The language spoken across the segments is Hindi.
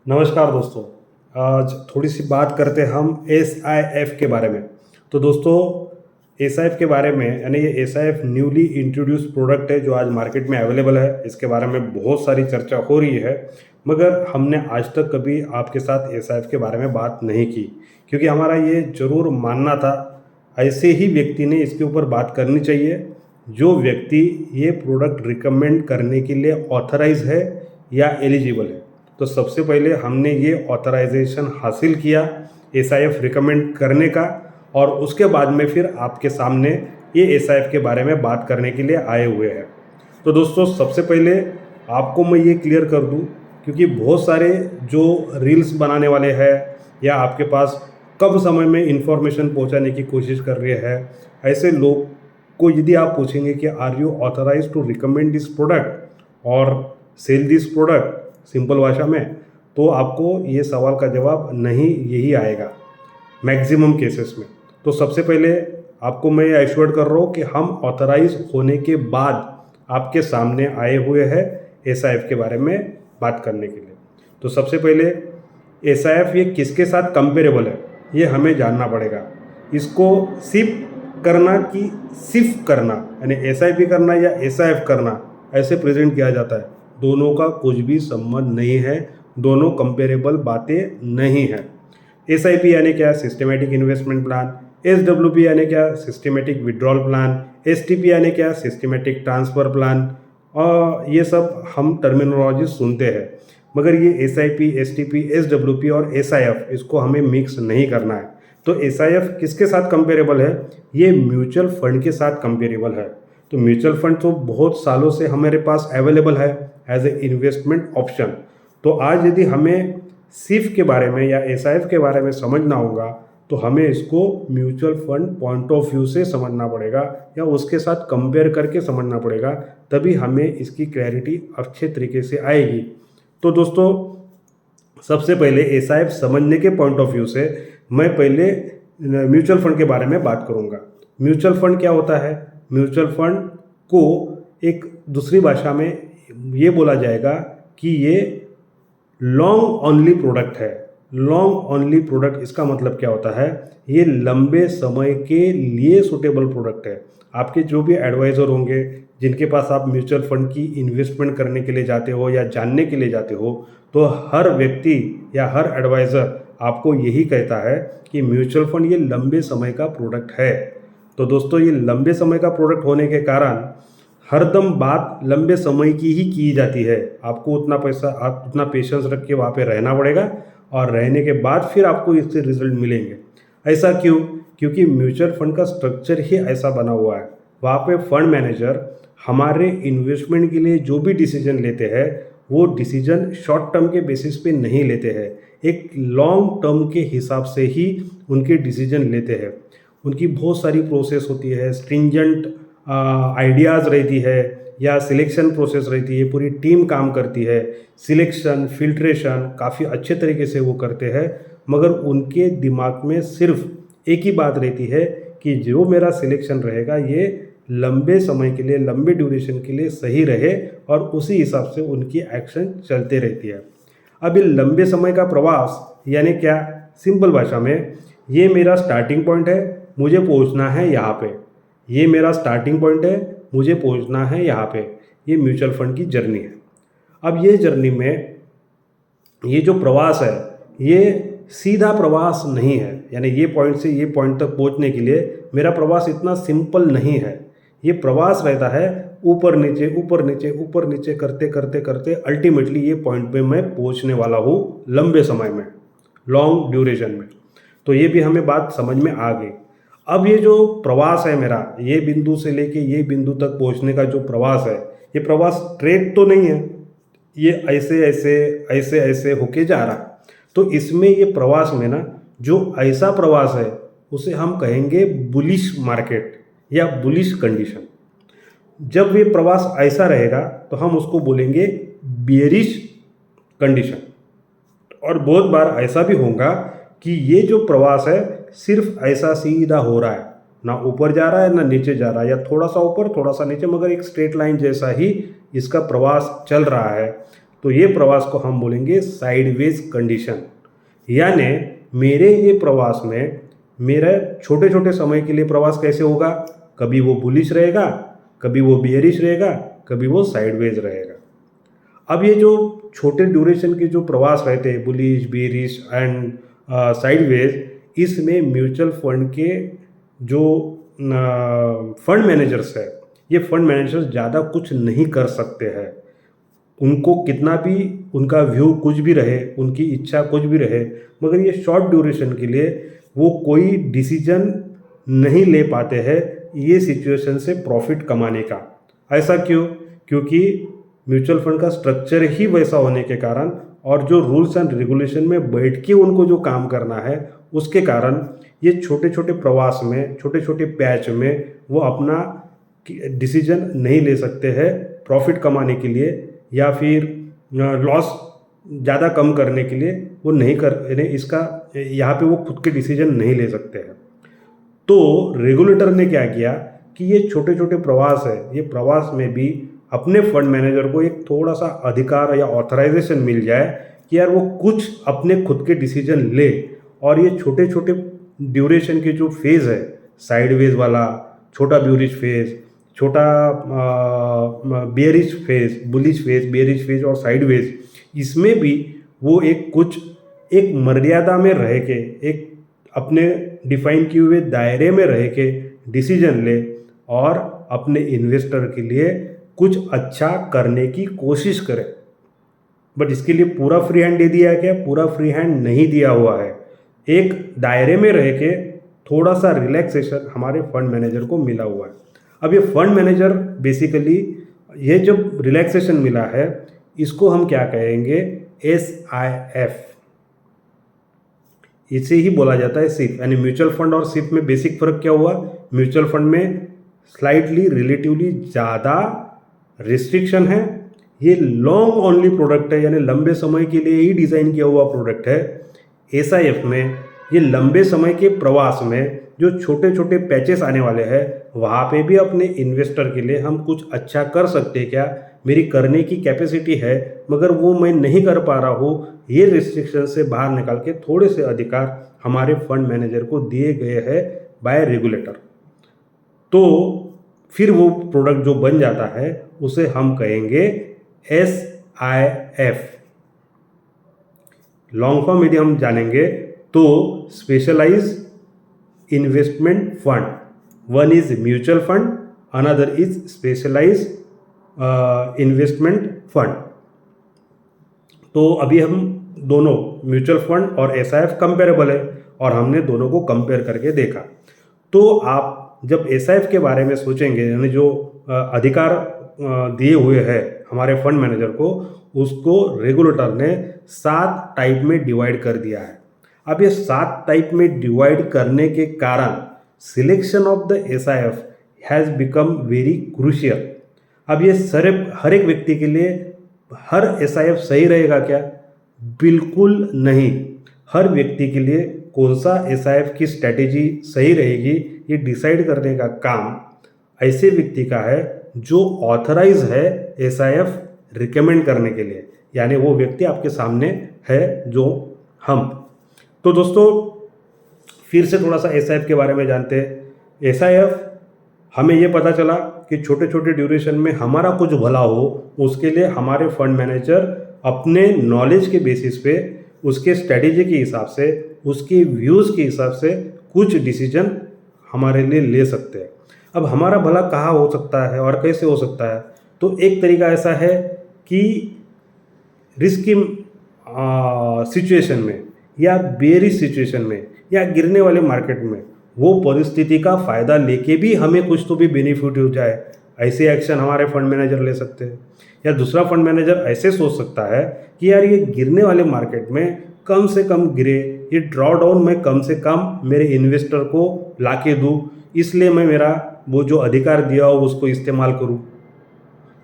नमस्कार दोस्तों। आज थोड़ी सी बात करते हैं हम एसआईएफ के बारे में। तो दोस्तों, एसआईएफ के बारे में यानी ये एसआईएफ न्यूली इंट्रोड्यूस प्रोडक्ट है जो आज मार्केट में अवेलेबल है। इसके बारे में बहुत सारी चर्चा हो रही है, मगर हमने आज तक कभी आपके साथ एसआईएफ के बारे में बात नहीं की, क्योंकि हमारा ये ज़रूर मानना था ऐसे ही व्यक्ति ने इसके ऊपर बात करनी चाहिए जो व्यक्ति ये प्रोडक्ट रिकमेंड करने के लिए ऑथराइज है या एलिजिबल है। तो सबसे पहले हमने ये ऑथराइजेशन हासिल किया एसआईएफ रिकमेंड करने का, और उसके बाद में फिर आपके सामने ये एसआईएफ के बारे में बात करने के लिए आए हुए हैं। तो दोस्तों, सबसे पहले आपको मैं ये क्लियर कर दूं, क्योंकि बहुत सारे जो रील्स बनाने वाले हैं या आपके पास कम समय में इंफॉर्मेशन पहुंचाने की कोशिश कर रहे हैं, ऐसे लोग को यदि आप पूछेंगे कि are you authorise to recommend this product और सेल दिस प्रोडक्ट सिंपल भाषा में, तो आपको ये सवाल का जवाब नहीं यही आएगा मैक्सिमम केसेस में। तो सबसे पहले आपको मैं एश्योर्ड कर रहा हूँ कि हम ऑथराइज होने के बाद आपके सामने आए हुए हैं एसआईएफ के बारे में बात करने के लिए। तो सबसे पहले एसआईएफ ये किसके साथ कंपेरेबल है ये हमें जानना पड़ेगा। इसको सिप करना कि सिफ करना, यानी एसआईपी करना या एसआईएफ करना, ऐसे प्रेजेंट किया जाता है। दोनों का कुछ भी संबंध नहीं है, दोनों कंपेरेबल बातें नहीं है। एसआईपी यानी क्या? Systematic investment plan. एसडब्ल्यूपी यानी क्या? Systematic withdrawal plan. एसटीपी यानी क्या? Systematic transfer plan. और ये सब हम टर्मिनोलॉजी सुनते हैं, मगर ये एसआईपी, एसटीपी, एसडब्ल्यूपी और एसआईएफ इसको हमें मिक्स नहीं करना है। तो एसआईएफ किसके साथ कंपेरेबल है? ये म्यूचुअल फंड के साथ कंपेरेबल है। तो म्यूचुअल फंड तो बहुत सालों से हमारे पास अवेलेबल है एज ए इन्वेस्टमेंट ऑप्शन। तो आज यदि हमें सिफ के बारे में या एसआईएफ के बारे में समझना होगा, तो हमें इसको mutual fund point of view से समझना पड़ेगा या उसके साथ कंपेयर करके समझना पड़ेगा, तभी हमें इसकी क्लैरिटी अच्छे तरीके से आएगी। तो दोस्तों, सबसे पहले एसआईएफ समझने के पॉइंट ऑफ व्यू से मैं पहले म्यूचुअल फंड के बारे में बात करूंगा। म्यूचुअल फंड क्या होता है? म्यूचुअल फंड को एक दूसरी भाषा में ये बोला जाएगा कि ये लॉन्ग ओनली प्रोडक्ट है। लॉन्ग ओनली प्रोडक्ट इसका मतलब क्या होता है? ये लंबे समय के लिए सूटेबल प्रोडक्ट है। आपके जो भी एडवाइज़र होंगे जिनके पास आप म्यूचुअल फंड की इन्वेस्टमेंट करने के लिए जाते हो या जानने के लिए जाते हो, तो हर व्यक्ति या हर एडवाइज़र आपको यही कहता है कि म्यूचुअल फंड ये लंबे समय का प्रोडक्ट है। तो दोस्तों, ये लंबे समय का प्रोडक्ट होने के कारण हरदम बात लंबे समय की ही की जाती है। आपको उतना पैसा, आप उतना पेशेंस रख के वहाँ पे रहना पड़ेगा, और रहने के बाद फिर आपको इससे रिजल्ट मिलेंगे। ऐसा क्यों? क्योंकि म्यूचुअल फंड का स्ट्रक्चर ही ऐसा बना हुआ है। वहाँ पे फंड मैनेजर हमारे इन्वेस्टमेंट के लिए जो भी डिसीजन लेते हैं, वो डिसीजन शॉर्ट टर्म के बेसिस पे नहीं लेते हैं, एक लॉन्ग टर्म के हिसाब से ही उनके डिसीजन लेते हैं। उनकी बहुत सारी प्रोसेस होती है, स्ट्रिंजेंट आइडियाज़ रहती है या सिलेक्शन प्रोसेस रहती है, पूरी टीम काम करती है। सिलेक्शन, फिल्ट्रेशन काफ़ी अच्छे तरीके से वो करते हैं, मगर उनके दिमाग में सिर्फ एक ही बात रहती है कि जो मेरा सिलेक्शन रहेगा ये लंबे समय के लिए, लंबे ड्यूरेशन के लिए सही रहे, और उसी हिसाब से उनकी एक्शन चलते रहती है। अब ये लंबे समय का प्रवास यानी क्या? सिंपल भाषा में, ये मेरा स्टार्टिंग पॉइंट है, मुझे पहुंचना है यहाँ पे। ये मेरा स्टार्टिंग पॉइंट है, मुझे पहुंचना है यहाँ पे। ये म्यूचुअल फंड की जर्नी है। अब ये जर्नी में ये जो प्रवास है, ये सीधा प्रवास नहीं है, यानी ये पॉइंट से ये पॉइंट तक पहुंचने के लिए मेरा प्रवास इतना सिंपल नहीं है। ये प्रवास रहता है ऊपर नीचे, ऊपर नीचे, ऊपर नीचे करते करते करते अल्टीमेटली ये पॉइंट पे मैं पहुंचने वाला हूँ लंबे समय में, लॉन्ग ड्यूरेशन में। तो ये भी हमें बात समझ में आ गई। अब ये जो प्रवास है मेरा, ये बिंदु से लेके ये बिंदु तक पहुंचने का जो प्रवास है, ये प्रवास स्ट्रेट तो नहीं है, ये ऐसे ऐसे ऐसे ऐसे होके जा रहा है। तो इसमें ये प्रवास में ना, जो ऐसा प्रवास है उसे हम कहेंगे बुलिश मार्केट या बुलिश कंडीशन। जब ये प्रवास ऐसा रहेगा तो हम उसको बोलेंगे बियरिश कंडीशन। और बहुत बार ऐसा भी होगा कि ये जो प्रवास है सिर्फ ऐसा सीधा हो रहा है, ना ऊपर जा रहा है ना नीचे जा रहा है, या थोड़ा सा ऊपर थोड़ा सा नीचे, मगर एक स्ट्रेट लाइन जैसा ही इसका प्रवास चल रहा है। तो ये प्रवास को हम बोलेंगे साइडवेज कंडीशन। यानी मेरे ये प्रवास में मेरा छोटे छोटे समय के लिए प्रवास कैसे होगा, कभी वो बुलिश रहेगा, कभी वो बियरिश रहेगा, कभी वो साइडवेज रहेगा। अब ये जो छोटे ड्यूरेशन के जो प्रवास रहते हैं, बुलिश, बियरिश एंड साइडवेज, इसमें म्यूचुअल फंड के जो फंड मैनेजर्स है, ये फंड मैनेजर्स ज़्यादा कुछ नहीं कर सकते हैं। उनको कितना भी उनका व्यू कुछ भी रहे, उनकी इच्छा कुछ भी रहे, मगर ये शॉर्ट ड्यूरेशन के लिए वो कोई डिसीजन नहीं ले पाते हैं ये सिचुएशन से प्रॉफिट कमाने का। ऐसा क्यों? क्योंकि म्यूचुअल फंड का स्ट्रक्चर ही वैसा होने के कारण और जो रूल्स एंड रेगुलेशन में बैठ के उनको जो काम करना है उसके कारण ये छोटे छोटे प्रवास में, छोटे छोटे पैच में वो अपना डिसीजन नहीं ले सकते हैं प्रॉफिट कमाने के लिए, या फिर लॉस ज़्यादा कम करने के लिए वो नहीं कर, यानी इसका यहाँ पे वो खुद के डिसीजन नहीं ले सकते हैं। तो रेगुलेटर ने क्या किया कि ये छोटे छोटे प्रवास है, ये प्रवास में भी अपने फंड मैनेजर को एक थोड़ा सा अधिकार या ऑथराइजेशन मिल जाए कि यार वो कुछ अपने खुद के डिसीजन ले, और ये छोटे छोटे ड्यूरेशन के जो फेज़ है, साइडवेज वाला, छोटा ब्यूरिश फेज़, छोटा bearish phase, bullish phase, bearish phase और साइडवेज, इसमें भी वो एक मर्यादा में रह के, एक अपने डिफाइन किए हुए दायरे में रह के डिसीजन ले और अपने इन्वेस्टर के लिए कुछ अच्छा करने की कोशिश करे। बट इसके लिए पूरा फ्री हैंड दे दिया है क्या? पूरा फ्री हैंड नहीं दिया हुआ है। एक दायरे में रह के थोड़ा सा रिलैक्सेशन हमारे फंड मैनेजर को मिला हुआ है। अब ये फंड मैनेजर बेसिकली ये जब रिलैक्सेशन मिला है इसको हम क्या कहेंगे? SIF, इसे ही बोला जाता है सिप। यानी म्यूचुअल फंड और सिप में बेसिक फ़र्क क्या हुआ? म्यूचुअल फंड में स्लाइटली रिलेटिवली ज़्यादा रिस्ट्रिक्शन है, ये लॉन्ग ओनली प्रोडक्ट है, यानी लंबे समय के लिए ही डिज़ाइन किया हुआ प्रोडक्ट है। SIF में ये लंबे समय के प्रवास में जो छोटे छोटे पैचेस आने वाले हैं वहाँ पे भी अपने इन्वेस्टर के लिए हम कुछ अच्छा कर सकते हैं क्या, मेरी करने की कैपेसिटी है मगर वो मैं नहीं कर पा रहा हूँ, ये रिस्ट्रिक्शन से बाहर निकाल के थोड़े से अधिकार हमारे फंड मैनेजर को दिए गए हैं बाय रेगुलेटर। तो फिर वो प्रोडक्ट जो बन जाता है उसे हम कहेंगे SIF। लॉन्ग फॉर्म यदि हम जानेंगे तो specialise investment fund, one is mutual fund, another is specialise investment fund. तो अभी हम दोनों म्यूचुअल फंड और SIF कंपेरेबल है और हमने दोनों को कंपेयर करके देखा। तो आप जब SIF के बारे में सोचेंगे, यानी जो अधिकार दिए हुए हैं हमारे फंड मैनेजर को, उसको रेगुलेटर ने 7 टाइप में डिवाइड कर दिया है। अब ये 7 टाइप में डिवाइड करने के कारण selection of the SIF has become very crucial. अब ये हर एक व्यक्ति के लिए हर SIF सही रहेगा क्या? बिल्कुल नहीं। हर व्यक्ति के लिए कौन सा SIF की स्ट्रैटेजी सही रहेगी ये डिसाइड करने का काम ऐसे व्यक्ति का है जो ऑथराइज है SIF रिकमेंड करने के लिए, यानी वो व्यक्ति आपके सामने है जो हम। तो दोस्तों फिर से थोड़ा सा SIF के बारे में जानते हैं। SIF हमें ये पता चला कि छोटे छोटे ड्यूरेशन में हमारा कुछ भला हो, उसके लिए हमारे फंड मैनेजर अपने नॉलेज के बेसिस पे, उसके स्ट्रेटेजी के हिसाब से, उसके व्यूज़ के हिसाब से कुछ डिसीजन हमारे लिए ले सकते हैं। अब हमारा भला कहाँ हो सकता है और कैसे हो सकता है? तो एक तरीका ऐसा है कि रिस्की सिचुएशन में या बेरिश सिचुएशन में या गिरने वाले मार्केट में वो परिस्थिति का फ़ायदा लेके भी हमें कुछ तो भी बेनिफिट हो जाए, ऐसे एक्शन हमारे फंड मैनेजर ले सकते हैं। या दूसरा फंड मैनेजर ऐसे सोच सकता है कि यार ये गिरने वाले मार्केट में कम से कम गिरे, ये ड्रॉ डाउन में कम से कम मेरे इन्वेस्टर को लाके दूँ, इसलिए मैं मेरा वो जो अधिकार दिया हो उसको इस्तेमाल करूँ।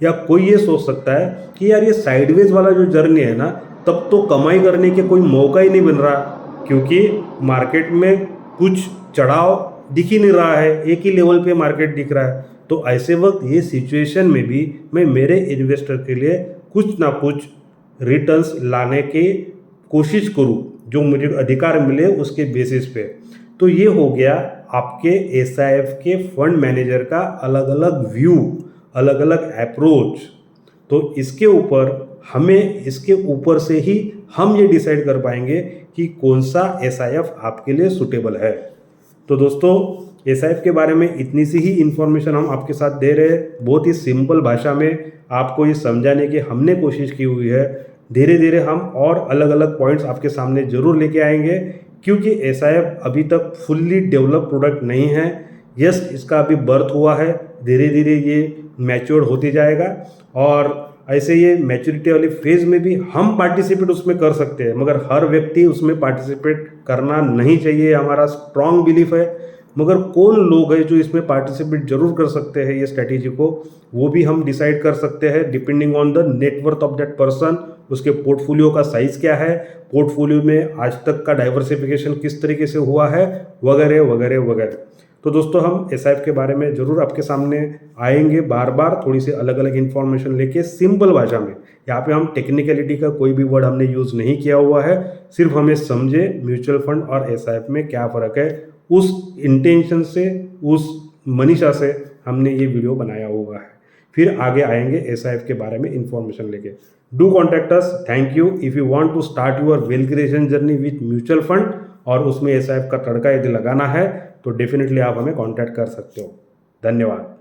या कोई ये सोच सकता है कि यार ये साइडवेज वाला जो जर्नी है ना, तब तो कमाई करने के कोई मौका ही नहीं बन रहा, क्योंकि मार्केट में कुछ चढ़ाव दिख ही नहीं रहा है, एक ही लेवल पे मार्केट दिख रहा है। तो ऐसे वक्त ये सिचुएशन में भी मैं मेरे इन्वेस्टर के लिए कुछ ना कुछ रिटर्न्स लाने की कोशिश करूँ, जो मुझे अधिकार मिले उसके बेसिस पे। तो ये हो गया आपके एसआईएफ के फंड मैनेजर का अलग अलग व्यू, अलग अलग अप्रोच। तो इसके ऊपर हमें, इसके ऊपर से ही हम ये डिसाइड कर पाएंगे कि कौन सा एसआईएफ आपके लिए सूटेबल है। तो दोस्तों, एसआईएफ के बारे में इतनी सी ही इन्फॉर्मेशन हम आपके साथ दे रहे हैं, बहुत ही सिंपल भाषा में आपको ये समझाने की हमने कोशिश की हुई है। धीरे धीरे हम और अलग अलग पॉइंट्स आपके सामने जरूर लेके आएंगे, क्योंकि एसआईएफ अभी तक फुल्ली डेवलप प्रोडक्ट नहीं है। यस, इसका अभी बर्थ हुआ है, धीरे धीरे ये मैच्योर होती जाएगा, और ऐसे ये मैच्योरिटी वाली फेज में भी हम पार्टिसिपेट उसमें कर सकते हैं, मगर हर व्यक्ति उसमें पार्टिसिपेट करना नहीं चाहिए, हमारा स्ट्रॉन्ग बिलीफ है। मगर कौन लोग हैं जो इसमें पार्टिसिपेट जरूर कर सकते हैं ये स्ट्रैटेजी को, वो भी हम डिसाइड कर सकते हैं depending on the net worth of that person, उसके पोर्टफोलियो का साइज क्या है, पोर्टफोलियो में आज तक का डाइवर्सिफिकेशन किस तरीके से हुआ है, वगैरह वगैरह वगैरह। तो दोस्तों, हम एसआईएफ के बारे में जरूर आपके सामने आएंगे बार बार, थोड़ी सी अलग अलग इन्फॉर्मेशन लेके सिंपल भाषा में। यहाँ पे हम टेक्निकलिटी का कोई भी वर्ड हमने यूज़ नहीं किया हुआ है, सिर्फ हमें समझे म्यूचुअल फंड और एसआईएफ में क्या फ़र्क है, उस इंटेंशन से, उस मनीषा से हमने ये वीडियो बनाया हुआ है। फिर आगे आएंगे एसआईएफ के बारे में इंफॉर्मेशन लेके। Do contact us. Thank you. If you want to start your wealth creation journey with mutual fund और उसमें एसआईएफ का तड़का यदि लगाना है, तो डेफिनेटली आप हमें कॉन्टैक्ट कर सकते हो। धन्यवाद।